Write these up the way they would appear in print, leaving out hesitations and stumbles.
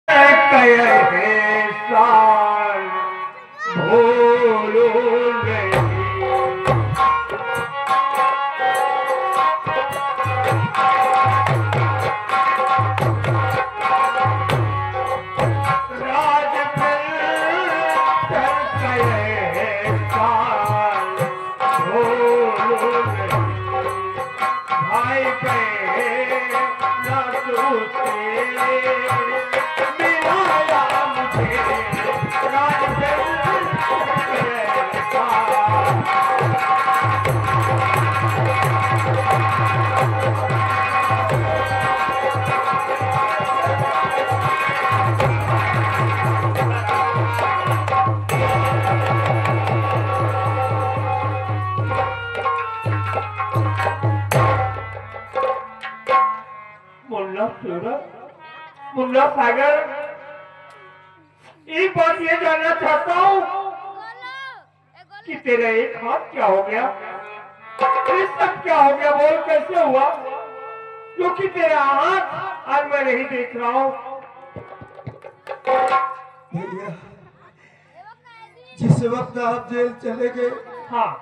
कहे साल भूलूं नहीं। राज फिर कहे साल भूलूं नहीं। भाई कहे ना तू मुन्ना सागर, एक बात ये जानना चाहता हूँ कि तेरा एक हाथ क्या हो गया, ये सब क्या हो गया, बोल कैसे हुआ? क्योंकि तेरा हाथ आज मैं नहीं देख रहा हूँ। भैया, जिस वक्त आप जेल चले गए, हाँ,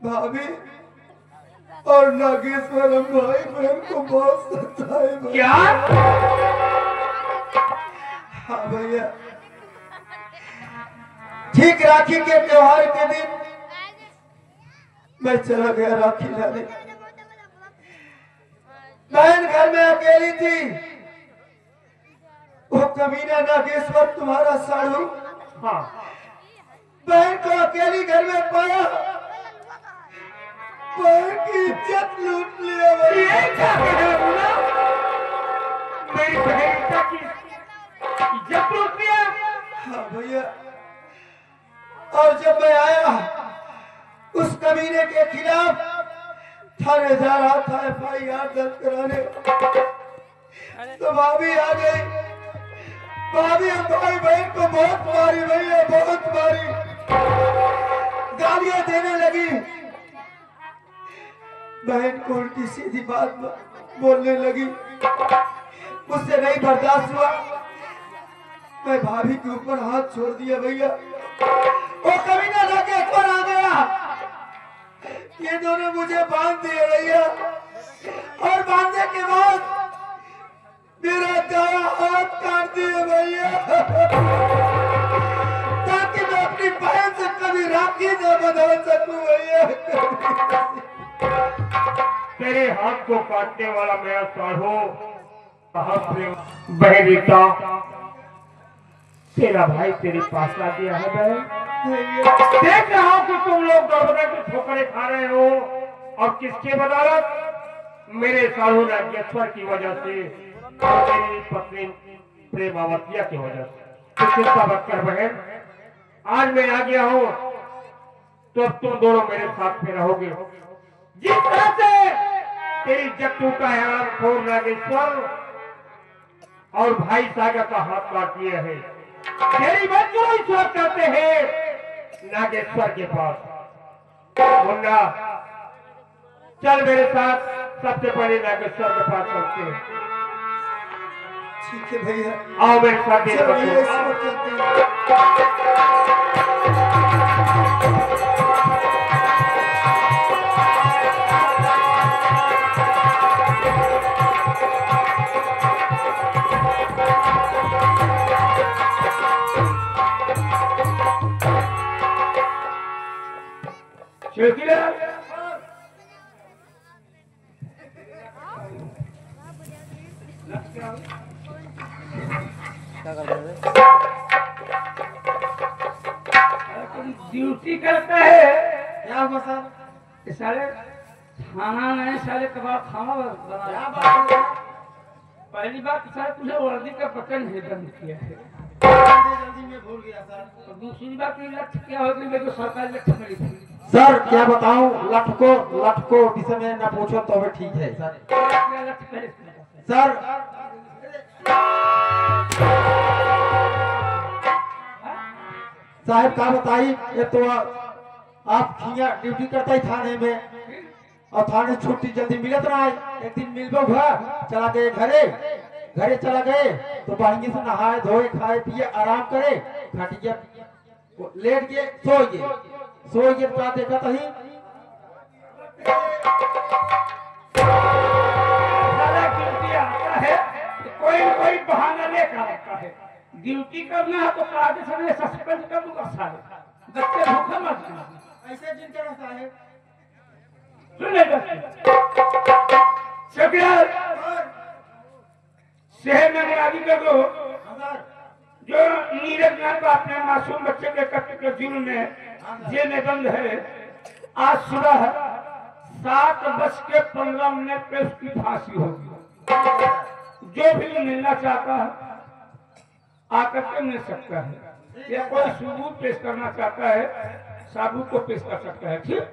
भाभी और नागेश्वरम भाई बहन को बहुत सताए। क्या? हाँ भैया, ठीक राखी के त्योहार के दिन मैं चला गया राखी लाने। बहन घर में अकेली थी। वो कमीना नागेश्वर तुम्हारा साड़ू, हाँ, बहन को अकेली घर में पाया, बहन की इज्जत लूट लिया। ये क्या कह रहे हो ना? मेरी बहन की इज्जत लूट लिया? हाँ भैया, और जब मैं आया उस कमीने के खिलाफ थाने जा रहा था FIR दर्ज कराने, तो भाभी आ गई। भाभी भाई बहन को बहुत मारी भैया, बहुत मारी, गालियां देने लगी। बहन को उल्टी सीधी बात बोलने लगी। मुझसे नहीं बर्दाश्त हुआ, मैं भाभी के ऊपर हाथ छोड़ दिया भैया। वो कमीना लाके ऊपर आ गया, ये दोनों मुझे बांध दिए भैया, और बांधने के बाद मेरा दाया हाथ काट दिए भैया, ताकि मैं अपनी बहन से कभी राखी न बंधवा सकूं भैया। तेरे हाथ को काटने वाला मेरा साढ़ू बहनीता, तेरा भाई तेरे पास आ गया है। बहन, देख रहा हूं कि तुम लोग दरवाजे की ठोकरें खा रहे हो, और किसके बदौलत? मेरे साढ़ू नागेश्वर की वजह से और तेरी पत्नी प्रेमावतिया की वजह से। तो चिंता मत कर बहन, आज मैं आ गया हूं तो अब तुम दोनों मेरे साथ में रहोगे। जिस तरह से तेरी जट्टू का है नागेश्वर और भाई सागर का हाथ काट दिया है, तेरी बच्चों ईश्वर करते हैं नागेश्वर के पास। मुन्ना, चल मेरे साथ, सबसे पहले नागेश्वर के पास चलते हैं। ठीक है भैया, आओ मेरे साथ। ड्यूटी करता है क्या हुआ सर? साले खाना नहीं, साले कबाब खाना बना। पहली बात सर, तुझे वर्दी का बटन नहीं बंद किया है। जल्दी में भूल गया सर। और दूसरी बात ये लक्ष्य क्या होगी, मेरे को सरकारी लक्ष्य मिली थी। सर क्या बताऊं, लठ को विषय में न पूछो तो भी ठीक है सर। क्या लक्ष्य पहले सर साहब का बताइए, ये तो आप खिया ड्यूटी करता ही थाने में, और थाने छुट्टी जल्दी मिलत रहा है। एक दिन मिलबो घर चला गए घरे, घरे चला गए तो बढ़िया से नहाए धोए खाए पिए आराम करे, खटिया लेट गए सो गए क्या देखा तही साला ड्यूटी आता है तो कोई न कोई बहाना लेकर आता है। ड्यूटी करना है तो कागज से सस्पेंड कर दूंगा साले, बच्चे भूखे मत जाना। ऐसे जिन करो साहेब सुने शक्रिया शहर में आदि कर दो जो नीरज नाम का अपने मासूम बच्चे के कत्ल के जुर्म में जेल में बंद है। आज सुबह 7:15 पे उसकी फांसी होगी। जो भी मिलना चाहता है आकर के मिल सकता है, या कोई सबूत पेश करना चाहता है सबूत को पेश कर सकता है। ठीक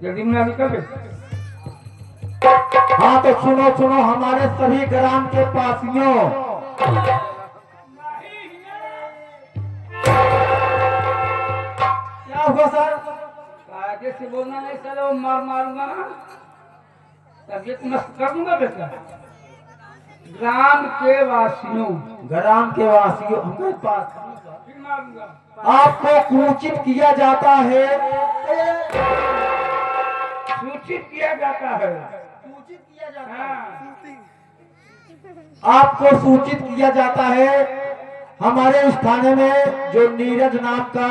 जल्दी में आदि कर दे। हाँ तो सुनो हमारे सभी ग्राम के पासियों, क्या हुआ सर? आगे से बोलना नहीं सर, वो मारूंगा ना, तबियत मस्त कर दूंगा बेटा। ग्राम के वासियों हमारे पास आपको सूचित किया जाता है, सूचित किया जाता है। आपको सूचित किया जाता है हमारे इस थाने में जो नीरज नाम का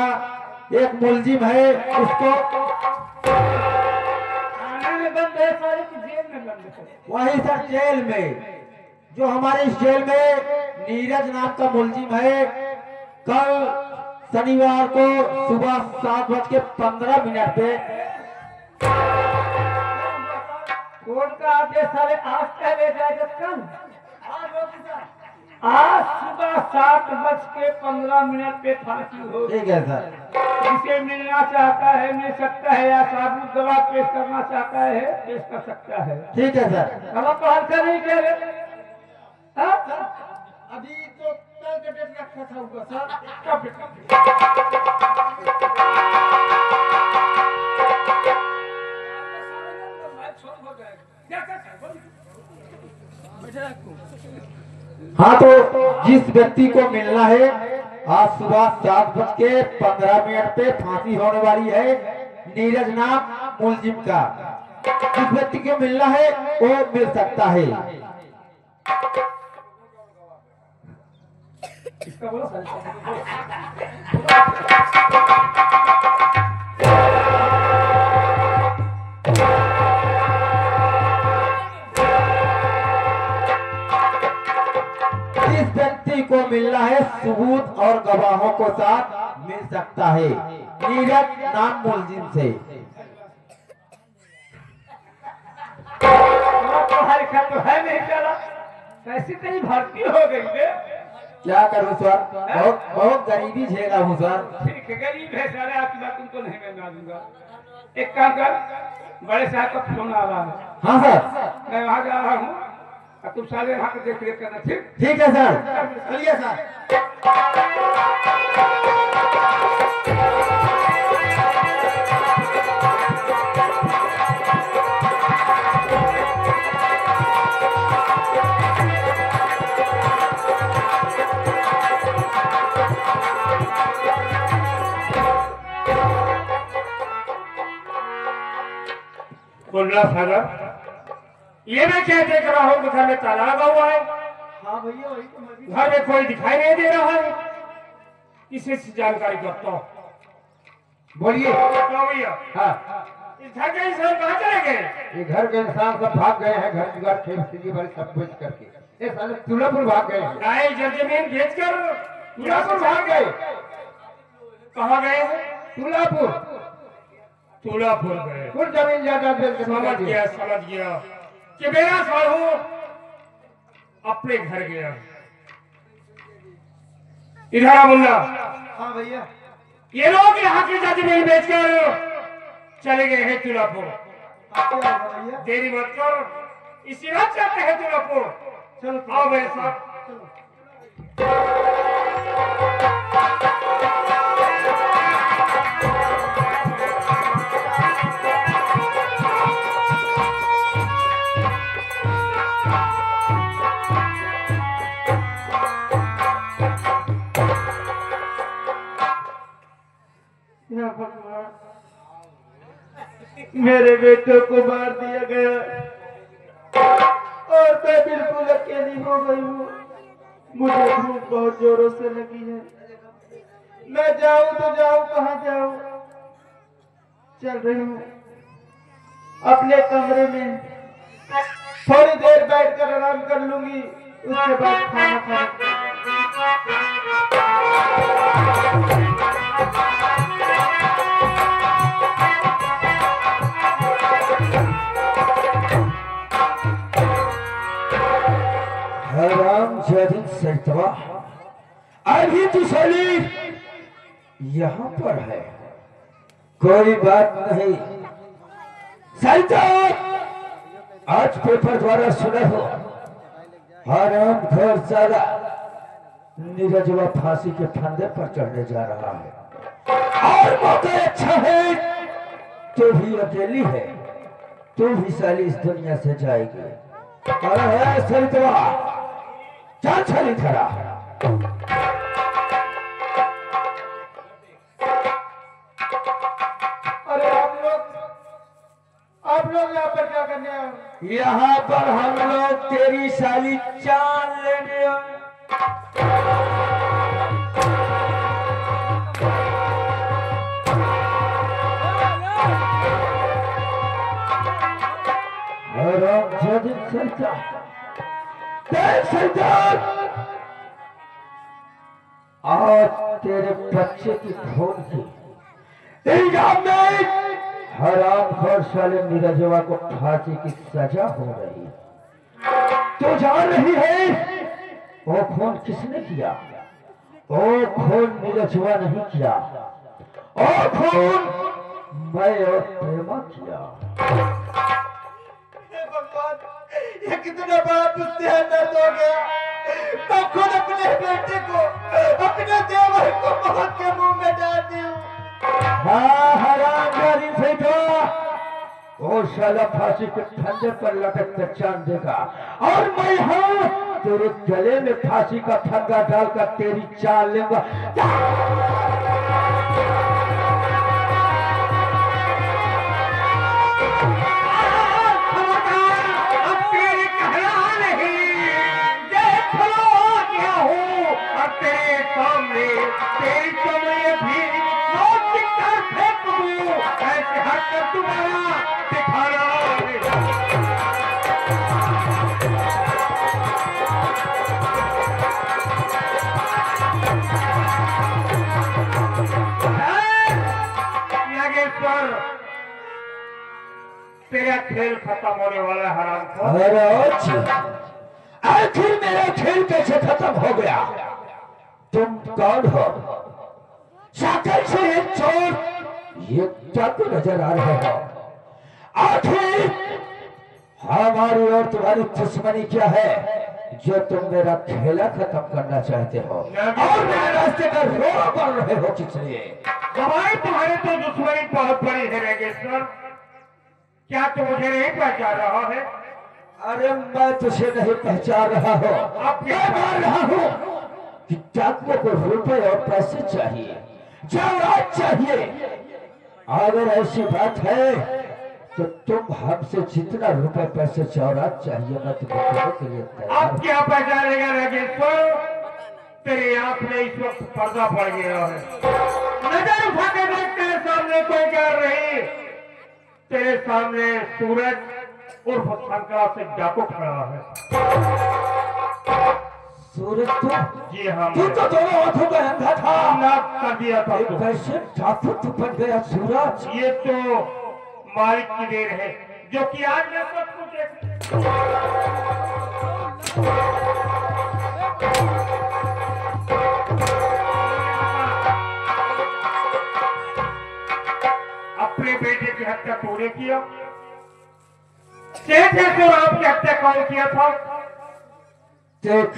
एक मुलजिम है उसको थाने में बंद है सारे की जेल में बंद है। वही सर जेल में, जो हमारे इस जेल में नीरज नाम का मुलजिम है, कल शनिवार को सुबह 7:15 पे कोर्ट का आदेश सारे आज पहले जाएगा कल। आज सुबह 7:15 पे फांसी हो। ठीक है सर। जिसे मिलना चाहता है मिल सकता है, या साबुत गवाह पेश करना चाहता है पेश कर सकता है। ठीक है सर। अब तो हल्का नहीं कह रहे। अभी तो कल का डेट रखा था होगा सर। हाँ तो जिस व्यक्ति को मिलना है आज सुबह 7:15 पे फांसी होने वाली है नीरज नाम मुलजिम का, जिस व्यक्ति को मिलना है वो मिल सकता है। जिस व्यक्ति को मिलना है सबूत और गवाहों को साथ मिल सकता है नीरज नाम मुलजिम से। तो है नहीं चला, कैसी तेरी भर्ती हो गई बे? क्या करूं सर, बहुत गरीबी झेला हूँ सर। ठीक है, गरीब है सारे, आपकी बात तुमको नहीं मैं मान दूंगा। एक काम कर, बड़े साहब का फोन आ रहा है। हाँ सर, मैं वहां जा रहा हूँ, तुम सारे वहां पर देख रेख करना। ठीक ठीक है सर, चलिए सर। बोलना साहब, ये मैं क्या देख रहा हूँ घर में ताला लगा हुआ है। हाँ भैया वही तो मैं भी। घर में कोई दिखाई नहीं दे रहा है, किसी से जानकारी करता हूँ। बोलिए। भैया हाँ, इस घर के इंसान कहाँ चले गए? ये घर के इंसान सब भाग गए हैं, घर जुगाड़ खेल सीधी बड़ी सब बेच करके। ये साले तुलापुर भाग गए हैं। गाय जमीन बेचकर तुलापुर भाग गए। कहाँ गए हैं? तुलापुर गए। कुल जमीन जायदाद बेच के समझ गया कि मेरा साहू अपने घर गया। इधर आ मुन्ना। हाँ भैया। ये लोग यहाँ की जमीन बेचकर चले गए हैं तुलापुर। भैया देरी मत कर, इसी रात जाते हैं तुलापुर। चलो आओ मेरे साथ। मेरे बेटे को मार दिया गया और मैं बिल्कुल अकेली हो गई हूँ। मुझे भूख बहुत जोरों से लगी है। मैं जाऊं तो जाऊं कहाँ जाऊं? चल रही हूँ अपने कमरे में, थोड़ी देर बैठकर आराम कर लूंगी, उसके बाद खाना खाना। हराम जादी सैतवा, अभी तो साली यहाँ पर है। कोई बात नहीं सैतान, आज पेपर द्वारा सुना हो हराम खोर साला नीरजवा फांसी के फंदे पर चढ़ने जा रहा है और मौका अच्छा है। तू भी अकेली है, तू भी साली इस दुनिया से जाएगी। अरे सैतवा चल चली खड़ा। अरे आप लोग यहाँ पर क्या करने आए? यहाँ पर हम लोग तेरी साली जान लेने आए। आज तेरे बच्चे की खून की इल्जाम में हराम खोर साले नीरजवा को फांसी की सजा हो रही। तो जान रही है वो खून किसने किया? वो खून नीरजवा नहीं किया, वो खून मैं और प्रेमा किया। ये कितना बड़ा मुझसे दर्द हो गया। मैं खुद अपने बेटे को, अपने देवर को मौत के मुंह में डाल दी हूँ। हाँ हरामजादी से तो वो साला फांसी के फंदे पर लटक कर चांद देगा और मैं हूँ तेरे गले में फांसी का फंदा डालकर तेरी चाल लूंगा। सामने तेरी चमड़े भी मौत की तरफ फेंक दूं, ऐसी हरकत तुम्हारा दिखाना नागेश्वर, तेरा खेल खत्म होने वाला है हरामखोर। आखिर मेरा खेल कैसे खत्म हो गया? तुम कौन हो? शक्ल से एक चोर, ये चाकू नजर आ रहे हो। आखिर हमारी और तुम्हारी दुश्मनी क्या है जो तुम मेरा खेला खत्म करना चाहते हो और मेरे रास्ते का रोड़ा कर रहे हो? किस लिए? हमारी तुम्हारी तो दुश्मनी बहुत बड़ी है नागेश्वर। क्या तुम मुझे नहीं पहचान रहा है? अरे मैं तुझे नहीं पहचान रहा हूँ। अब क्या मान रहा हूँ कि डाकुओं को रुपए और पैसे चाहिए, जवाब चाहिए। अगर ऐसी बात है तो तुम हमसे जितना रुपए पैसे जवाब चाहिए मैं तुम्हें देने के लिए तैयार। अब क्या पहचानेगा नागेश्वर? तेरी आंख में इस वक्त पर्दा पड़ गया है। नजर उठा के देख, तेरे सामने कोई गैर नहीं। तेरे सामने सूरज उर्फ शंकरा से डाकू खड़ा है। सूरज तो? जी हाँ, तू तो दोनों हाथों में अंधा था। नाक कर दिया था तो। कैसे डाकू तू बन गया सूरज? ये तो मालिक की देर है जो कि आज मैं सब कुछ अपने बेटे की हत्या तूने किया। सेठ ऐश्वर्या की हत्या कौन किया था? देख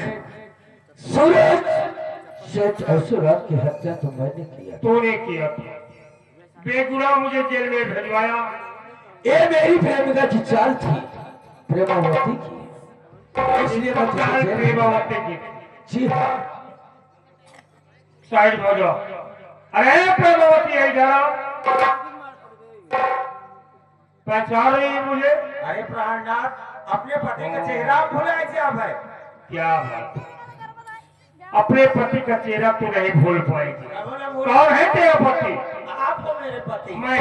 सूरज, सेठ ऐश्वर्या की हत्या तो मैंने किया। तूने किया था। बेगुनाह मुझे जेल में भिजवाया। ये मेरी प्रेमिका की चाल थी, प्रेमावती की, इसलिए मैं चाल प्रेमावती की। जी हाँ। साइड हो जाओ। अरे प्रेमावती है जरा। पहचान रही है मुझे? अरे प्राणनाथ, अपने पति का चेहरा भुलाए क्या भाई? क्या बात, अपने पति का चेहरा तो नहीं भूल पाएगी। कौन है तेरा पति? आप हो मेरे पति। मैं,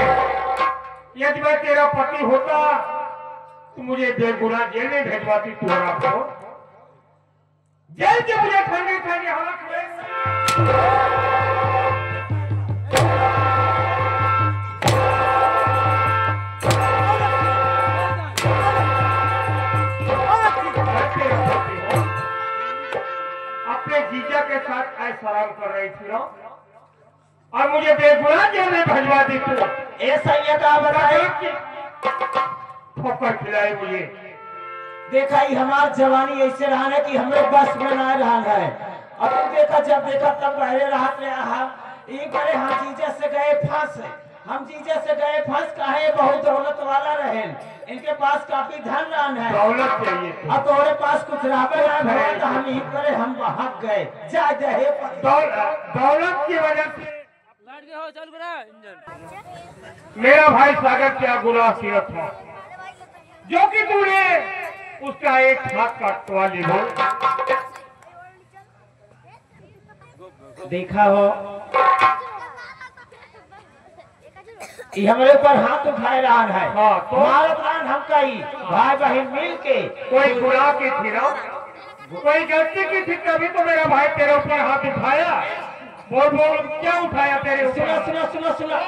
यदि मैं तेरा पति होता तो मुझे बेगुनाह जेल में भेजवाती तुम्हारा को। जेल के मुझे ठंडी ठंडी हवा अपने जीजा के साथ ऐसा आराम कर रही थी ना, और मुझे बेगुनाह जेल में भेजवा दी तू। ऐसा ये का बताए ठोकर खिलाई मुझे। देखा ही हमार जवानी ऐसे रहा है कि हमरे बस में ना रहा है। अब देखा, जब देखा तब बहरे राहत रहा हम एक बारे हम जीजा से गए फंस। हम जीजा से गए फंस काहे, बहुत दौलत वाला रहे, इनके पास काफी धन रान है। दौलत चाहिए तो। अब तुम्हारे पास कुछ रहते है तो हम ही करे हम भाग गए। जा जाए दौलत की वजह से मेरा भाई सागर क्या गुनाह किया था जो कि तूने उसका एक हाथ काटवा ली हो। देखा हो ये हमारे ऊपर हाथ उठाए रहा है। हाँ, तो हमारा प्राण हम कई भाई बहन मिल के। कोई गुनाह की थी ना, कोई गलती की थी, तभी तो मेरा भाई तेरे ऊपर हाथ उठाया। बोल बोल, क्या उठाया तेरे ऊपर? सुनो सुनो सुनो सुनो,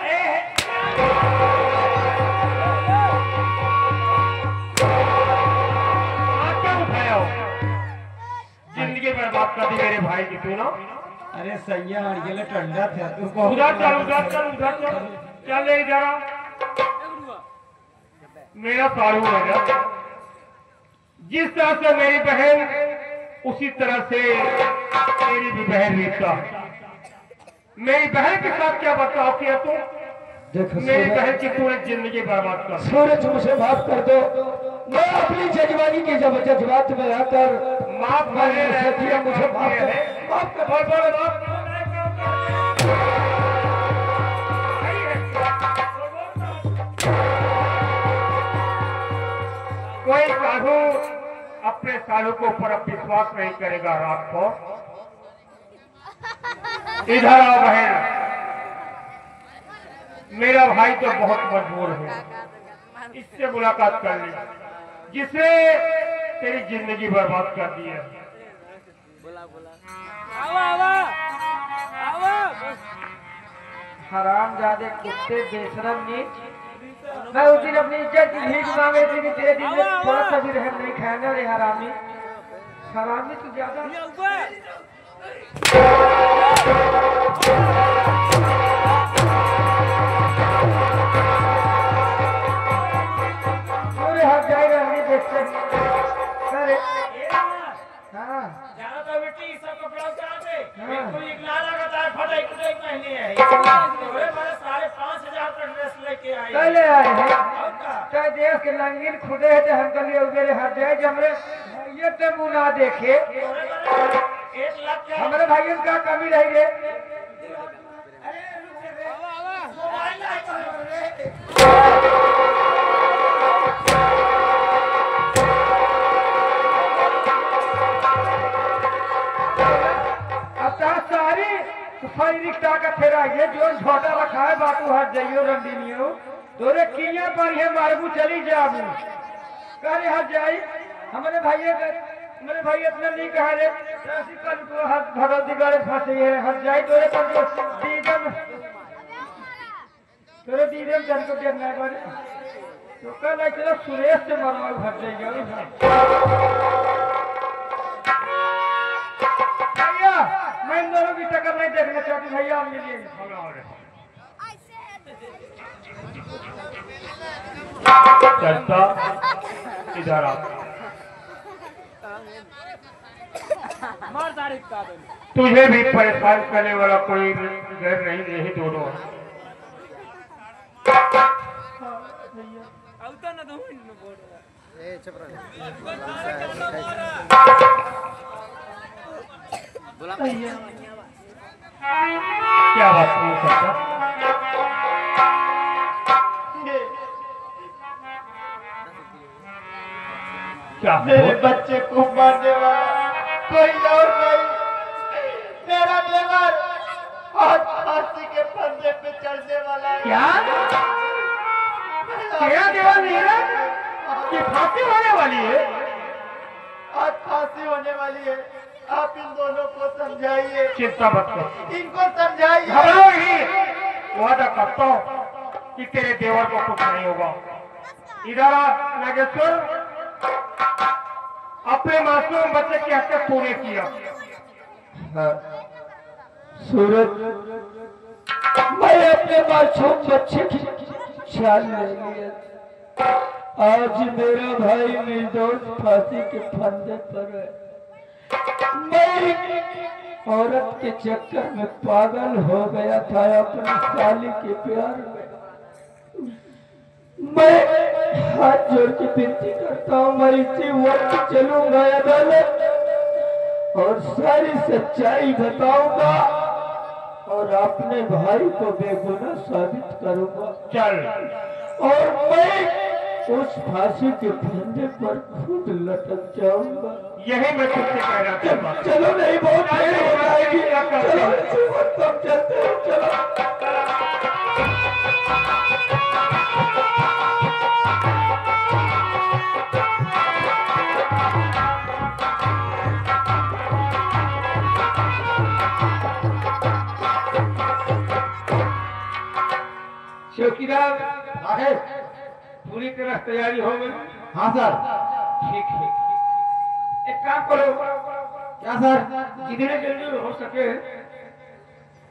क्या उठाया हो? जिंदगी बर्बाद कर दी मेरे भाई की तू ना। अरे सैया ये ठंडा था तू उधर चल, उधर चल, उधर चल, चल ले जरा। मेरा सारू है ना, जिस तरह से मेरी बहन उसी तरह से तेरी भी बहन रिश्ता। मेरी बहन के साथ क्या बर्ताव किया तू? मेरी बहन की तूने जिंदगी बर्बाद कर। सूरज, मुझे माफ कर दो। मैं अपनी जजमानी की जज्बात में आकर माफ करने मुझे माफ कर। बोल बोल माफ। कोई साधु अपने साधु के ऊपर अब विश्वास नहीं करेगा रात को। इधर आओ बहन, मेरा भाई तो बहुत मजबूर है, इससे मुलाकात कर ली जिसने तेरी जिंदगी बर्बाद कर दी है। हरामजादे कुत्ते बेशरम नीच। मैं उस दिन अपनी इज्जत की भीख मांगे थी कि तेरे दिल में थोड़ा सा भी रहम नहीं खाएगा रे हरामी। हरामी तू ज्यादा हाथ जाएगा नहीं देखते। अरे हाँ जाना तो बेटी सब कपड़ा उतार दे। बिल्कुल एक लाल लगाता है, फटाई कुटाई पहने है। अरे मैंने 5,500 का ड्रेस लेके आए। पहले आए हैं चाहे देश के लंगीन खुदे है तो हम कल उगेरे हट जाए जमरे ये तो मुँह ना देखे। 1 लाख हमारे भाइयों का कमी रही रे। सारी रिक्शा का फेरा ये जो छोटा रखा है बाटू हट जाइयो रंडीनियो तोरे किया पर ये मारबू चली जाबू करे हट जाई। हमारे भाई इतना नहीं कहा रे कल को हाथ भरो दिगाड़े फंसे है हट जाई तोरे पर जो दीदम तोरे दीदम जन को गिरना करे तो कल ऐसे सुरेश से मरवा हट जाइयो। मैं इन दोनों की टक्कर नहीं देखना चाहती भैया, हम मिलिए चलता इधर आ। तुझे भी परेशान करने वाला कोई घर नहीं, यही दोनों क्या बात नहीं करता। क्या मेरे बच्चे को मारने वाला कोई और नहीं, मेरा देवर आज फांसी के फंदे पे चढ़ने वाला है। क्या तेरा देवर नहीं है कि फांसी होने वाली है? आज फांसी होने वाली है, आप इन दोनों को समझाइए, चिंता मत कर, इनको समझाइए। घबराओ ही, वादा करता हूँ कि तेरे देवर को कुछ नहीं होगा। इधर आ नागेश्वर, अपने मासूम बच्चे की हत्या तूने किया। सूरज, मैं अपने मासूम बच्चे की जान ले लिया। आज मेरा भाई निर्दोष फांसी के फंदे पर है। मैं औरत के चक्कर में पागल हो गया था अपनी साली के प्यार में। मैं हाथ जोड़ के विनती करता हूँ, मैं इसी वक्त चलूंगा अदालत और सारी सच्चाई बताऊंगा और अपने भाई को बेगुनाह साबित करूंगा। चल, और मैं उस फांसी के फंदे पर खुद लटक जाऊंगा। यही मैं तुझसे कहना चाहता हूँ। चलो, नहीं बहुत देर हो जाएगी। चलो तब चलते हैं, चलो। चौकीदार आहे, पूरी तरह तैयारी हो गई? हाँ सर। ठीक है, एक काम करो, क्या सर? जितने जल्दी हो सके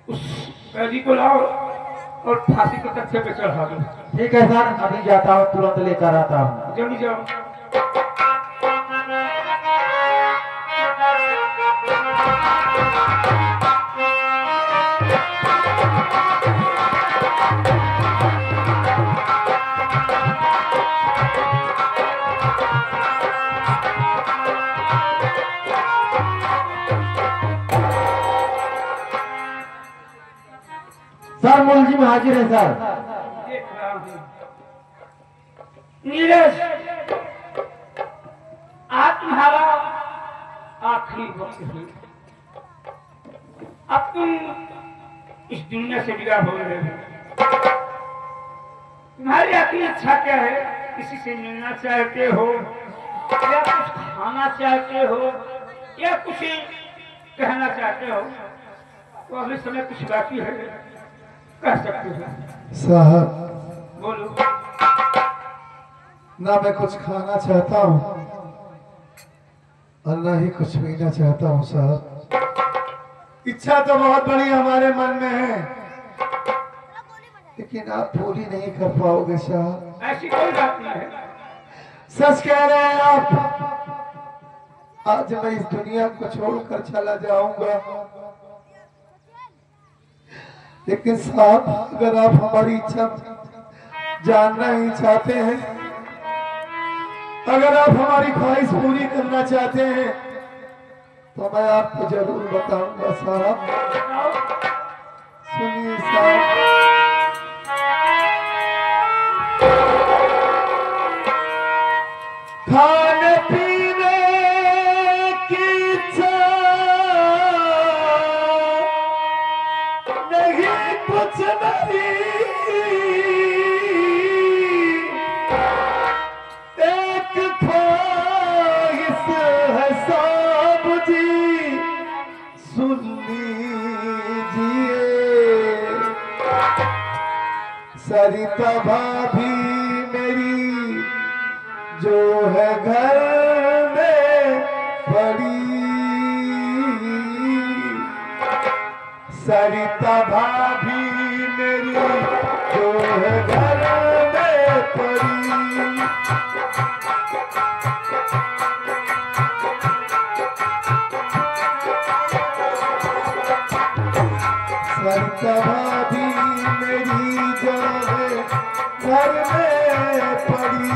उस कैदी को लाओ और फांसी के तख्ते पे चढ़ा दो। ठीक है सर, अभी जाता हूँ, तुरंत लेकर आता हूँ। जल्दी जाओ। सर मुलजिम हाजिर है सर। देख रहा हूं। नीरज, आज तुम्हारा आखिरी वक्त है। अब तुम इस दुनिया से विदा हो रहे हो। तुम्हारी आखिरी इच्छा क्या है? किसी से मिलना चाहते हो या कुछ खाना चाहते हो या कुछ कहना चाहते हो? तो अभी समय कुछ बाकी है, कह सकते हो। साहब, बोलो। ना मैं कुछ खाना चाहता हूँ और ना ही कुछ पीना चाहता हूँ साहब। इच्छा तो बहुत बड़ी हमारे मन में है, लेकिन आप पूरी नहीं कर पाओगे साहब। ऐसी कोई बात नहीं है। सच कह रहे हैं आप। आज मैं इस दुनिया को छोड़कर चला जाऊंगा, लेकिन साहब अगर आप हमारी इच्छा जानना ही चाहते हैं, अगर आप हमारी ख्वाहिश पूरी करना चाहते हैं, तो मैं आपको जरूर बताऊंगा साहब। सुनिए साहब, खाने पीने की इच्छा नहीं, कुछ नहीं, एक ख्वाहिश है साहब जी, सुन लीजिए। सरिता भाभी मेरी जो है घर में पड़ी, सरिता भाभी मेरी जो है घर में पड़ी, सरिता भाभी मेरी जो है घर में पड़ी,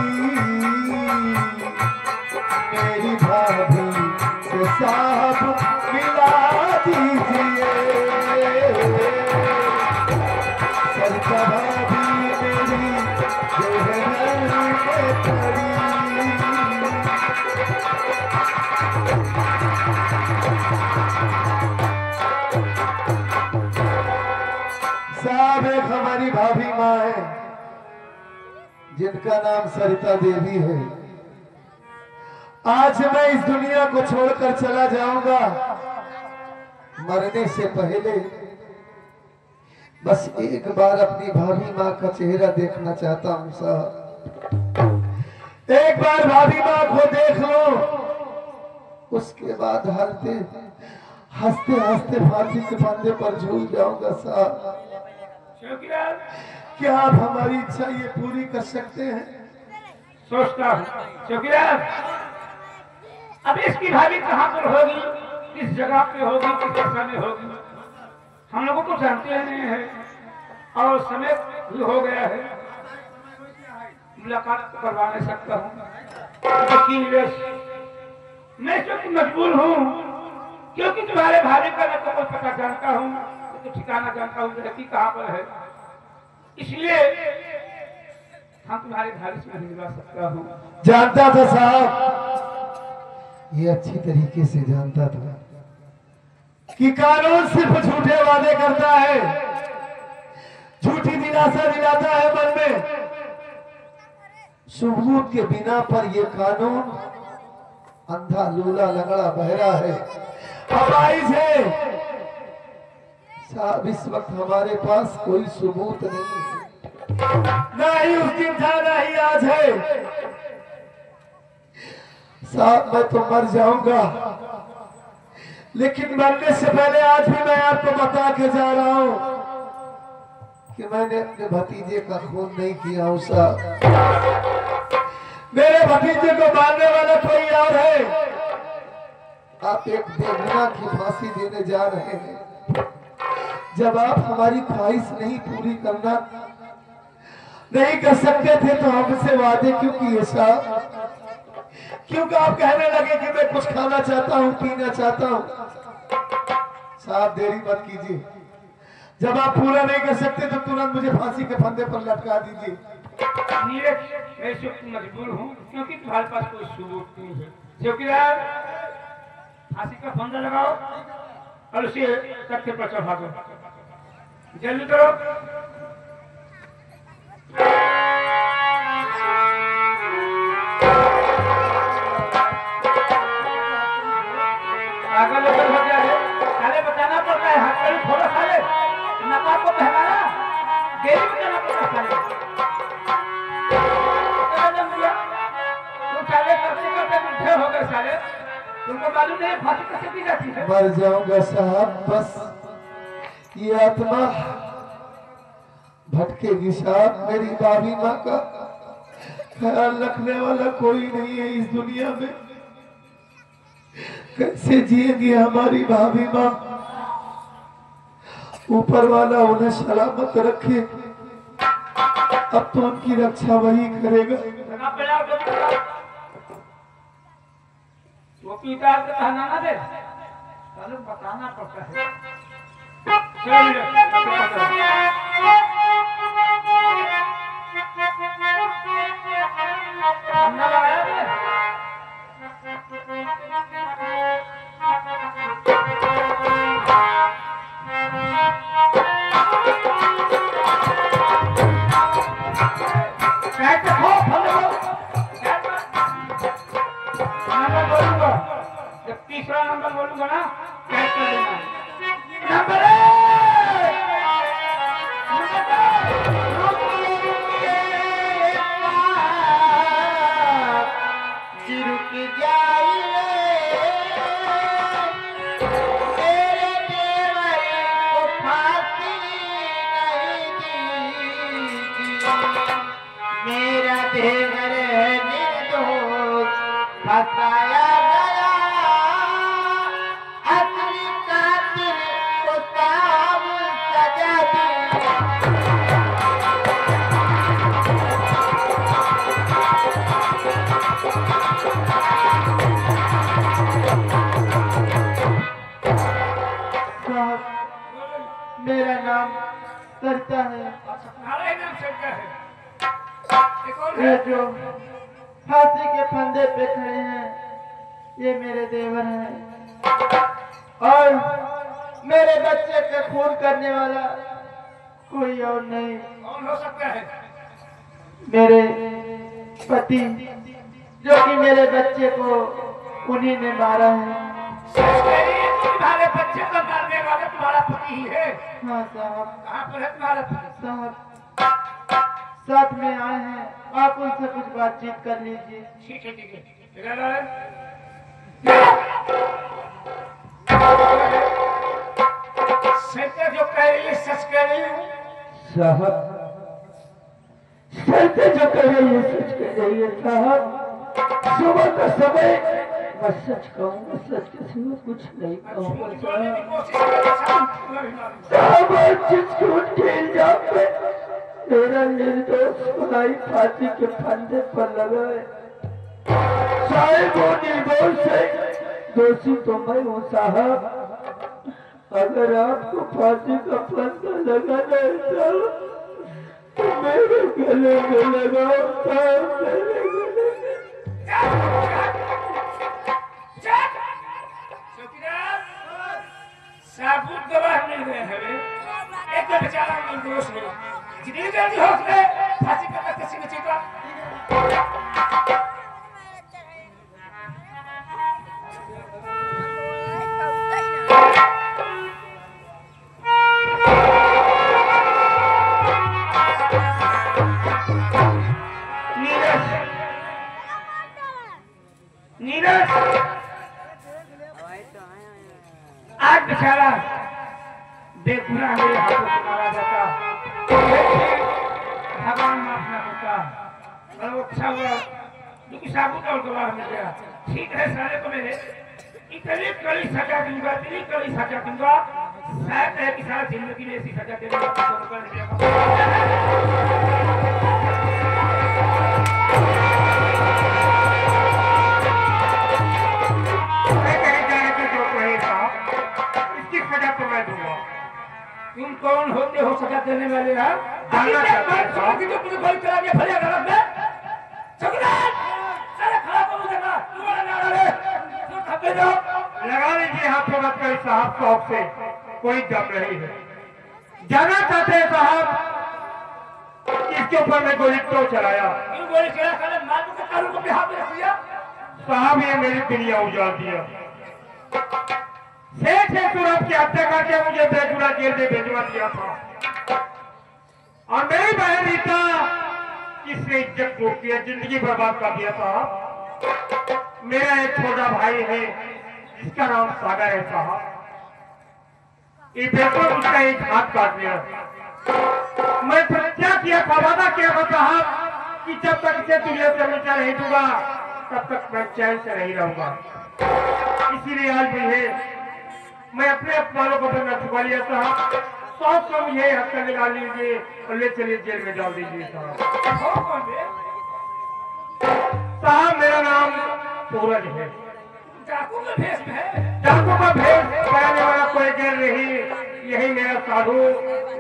मेरी भाभी से साहब मिला दीजिए। सरिता भाभी मेरी जो है घर में पड़ी, जिनका नाम सरिता देवी है। आज मैं इस दुनिया को छोड़कर चला जाऊंगा, मरने से पहले बस एक बार अपनी भाभी माँ का चेहरा देखना चाहता हूँ साहब। एक बार भाभी माँ को देख लो, उसके बाद हंसते हंसते फांसी के फंदे पर झूल जाऊंगा साहब। क्या आप हमारी इच्छा ये पूरी कर सकते हैं? सोचता हूँ चौकीदार, अब इसकी भाभी कहाँ पर होगी, किस जगह पे होगी, किस दिशा में होगी, हम लोगों को जानते नहीं है और समय भी हो गया है, मुलाकात करवा नहीं सकता हूँ। लेकिन मैं क्योंकि मजबूर हूँ, क्योंकि तुम्हारे भाभी का मैं तो पता जानता हूँ, तो ठिकाना जानता हूँ, रहती कहाँ पर है, इसलिए हम तुम्हारे भाभी से नहीं मिलवा सकता हूँ। जानता था साहब, ये अच्छी तरीके से जानता था कि कानून सिर्फ झूठे वादे करता है, झूठी दिलासा दिलाता है मन में। सबूत के बिना पर ये कानून अंधा लूला लंगड़ा बहरा है, अपाहिज है साहब। इस वक्त हमारे पास कोई सबूत नहीं है, ना ही उस दिन था ना ही आज है साहब। मैं तो मर जाऊंगा, लेकिन मरने से पहले आज भी मैं आपको बता के जा रहा हूं कि मैंने अपने भतीजे का खून नहीं किया हूं साहब। मेरे भतीजे को मारने वाला कोई और है। आप एक बेगुनाह की फांसी देने जा रहे हैं। जब आप हमारी ख्वाहिश नहीं पूरी करना नहीं कर सकते थे तो हमसे वादे क्यों किए साहब? क्योंकि आप कहने लगे कि मैं कुछ खाना चाहता हूँ, पीना चाहता हूँ। साहब देरी मत कीजिए, जब आप पूरा नहीं कर सकते तो तुरंत मुझे फांसी के फंदे पर लटका दीजिए। मैं मजबूर हूँ क्योंकि तुम्हारे पास कोई सबूत नहीं है। चौकीदार, फांसी का फंदा लगाओ और उसे तख्ते पर चढ़ा दो, जल्दी करो। पागल हो गया है, साले बताना पड़ता है, हाथ कड़ी थोड़ा साले नकाब को पहनाना, देरी में जाना पड़ता है साले। तुम साले करते करते बुढ़े हो गए साले, तुमको मालूम नहीं फांसी कैसे दी जाती है? मर जाऊंगा साहब, बस ये आत्मा भटकेगी साहब। मेरी भाभी माँ का ख्याल रखने वाला कोई नहीं है इस दुनिया में। कैसे जिएगी हमारी भाभी माँ? ऊपर वाला उन्हें सलामत रखे, अब तो उनकी रक्षा वही करेगा। चौकीदार का कहना ना दे, बताना पड़ता है। जब तीसरा नंबर बोलूंगा ना, कैच कर देना। नंबर बताया गया असली कातिल को साब सजा दी। मेरा नाम सरिता है। ये जो फांसी के फंदे पे खड़े हैं ये मेरे देवर हैं, और मेरे बच्चे का खून करने वाला कोई और नहीं। कौन हो सकता है? मेरे पति जो कि मेरे बच्चे को उन्हीं ने मारा है। तुम्हारे बच्चे को मारने वाला तुम्हारा पति ही है? हाँ साहब। कहाँ पर है तुम्हारा पति? साहब साथ में आए हैं, आप उनसे कुछ बातचीत कर लीजिए। ठीक है ठीक है। सत्य जो कह रही है सच कह रही हूँ साहब, सत्य जो कह रही है सच कह रही है साहब। सुबह का समय मैं सच कहूँगा, सच के सिवा कुछ नहीं कहूँगा साहब। जिसको खेल जाते मेरा निर्दोष भाई फांसी के फंदे पर लगा है साहब। वो निर्दोष है, दोषी तो मैं हूँ साहब। अगर आपको फांसी का फंदा लगाना है साहब तो मेरे गले में लगाओ साहब, मेरे गले में। साबुत गवाह मिल गए हमें, एक बेचारा निर्दोष नहीं। जितनी जल्दी हो सके फांसी का किसी ने चीता। आज बेचारा बेगुनाह मेरे हाथों से मारा जाता, भगवान माफ न होता। और वो अच्छा हुआ क्योंकि साबुत और गवाह मिल गया। ठीक है, सारे को मेरे इतनी कड़ी सजा दूंगा, इतनी कड़ी सजा दूंगा, शायद है कि सारा जिंदगी में ऐसी सजा देने तुम कौन होते हो सजा देने वाले? जानना चाहते हो कि जो तुझे गोली चला दिया भले गलत में खड़ा करो देगा तुम्हारा नारा है तो खपे जाओ। लगा लीजिए हाथों मत करी साहब, शौक से कोई दम नहीं है। जानना चाहते हैं साहब इसके ऊपर मैं गोली क्यों चलाया? क्यों गोली चला? कर मालूम के कानून को हाथ में रख दिया साहब, ये मेरी दुनिया उजाड़ दिया। सेठ है सूरज की हत्या करके मुझे बेगुना जेल में भेजवा दिया था और मेरी बहन रीता किसने इज्जत को किया, जिंदगी बर्बाद कर दिया साहब। मेरा एक छोटा भाई है जिसका नाम सागर है साहब, ये बिल्कुल उसका एक हाथ काट दिया। मैं प्रतिज्ञा किया था, वादा किया था साहब कि जब तक इसे दुनिया से मिलता नहीं दूंगा तब तक मैं चैन से नहीं रहूंगा। इसीलिए आज भी है मैं अपने अपमानों को अपना छुपा लिया साहब। 100 मुझे हत्या निकाल लीजिए और ले चलिए जेल में डाल दीजिए साहब। साहब मेरा नाम सूरज है। डाकू का भेष है? डाकू का भेष पहनने वाला कोई गैर नहीं, यही मेरा साधु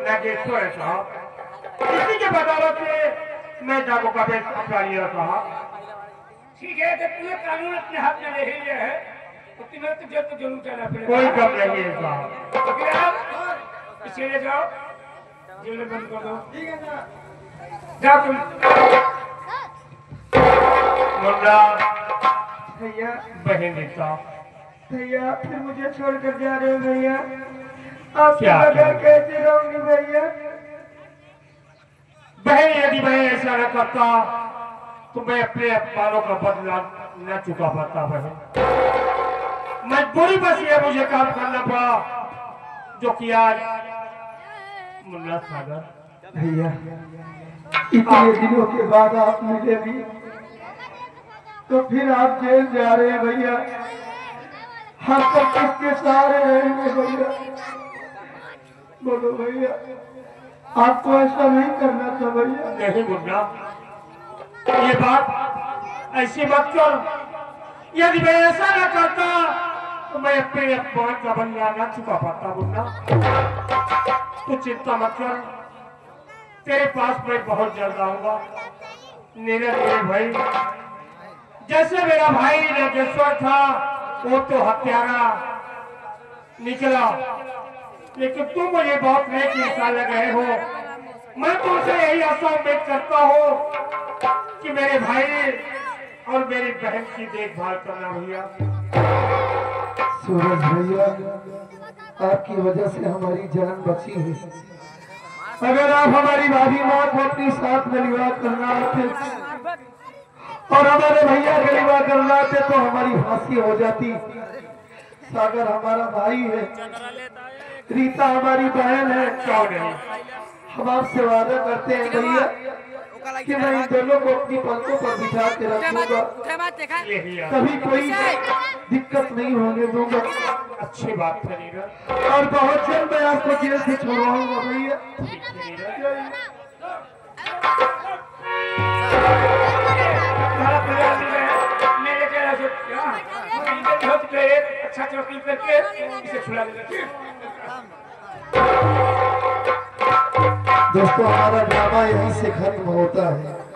नागेश्वर है साहब। इसी के बदौलत से मैं डाकू का भेष अपना लिया साहब। ठीक है, जब पूरे कानून अपने हाथ में ले लिया है तो जरूर जाना पड़ेगा। कोई कम नहीं है साहब। तो फिर आप इसे ले जाओ, जेल में बंद कर दो। ठीक है ना, जाओ तुम। मुन्ना भैया, बहन रीता, भैया फिर मुझे छोड़कर जा रहे हो भैया? आपके बगैर कैसे रहूंगी भैया? बहन यदि मैं ऐसा न करता तो मैं अपने अपमानों का बदला न चुका पाता बहन। मजबूरी बस ये मुझे काम करना पड़ा जो कि आज मुन्ना सागर। भैया इतने दिनों के बाद आप मिले भी तो फिर आप जेल जा रहे हैं भैया, हम तो किसके सहारे रहेंगे भैया? बोलो भैया, आपको ऐसा नहीं करना था भैया। नहीं मुन्ना, ये बात ऐसी मत कर। यदि मैं ऐसा न करता तो मैं अपने अपमान का बदला न चुका पाता मुन्ना। तो चिंता मत कर, तेरे पास मैं बहुत जल्द आऊंगा। मेरे भाई जैसे मेरा भाई नागेश्वर था वो तो हत्यारा निकला, लेकिन तुम मुझे बहुत नेक इंसान लग रहे हो। मैं तुमसे यही आशा उम्मीद करता हूँ कि मेरे भाई और मेरी बहन की देखभाल करना भैया। सूरज भैया, आपकी वजह से हमारी जान बची है। अगर आप हमारी भाभी मौत को अपनी साथ में लिवा करना आते और हमारे भैया के लिवा करना आते तो हमारी फांसी हो जाती। सागर हमारा भाई है, रीता हमारी बहन है। क्यों नहीं? हम आपसे वादा करते हैं भैया कि मैं इन दोनों को अपनी पलकों पर बिठा के रखूंगा, यही है। कभी कोई दिक्कत नहीं होने दूंगा। अच्छी बात है नीरज। और बहुत जल्द मैं आपको जेल से छुड़वाऊंगा भैया। ठीक है नीरज। अच्छा चौकी करके इसे छुड़ा देगा। दोस्तों, हमारा ड्रामा यहीं से खत्म होता है।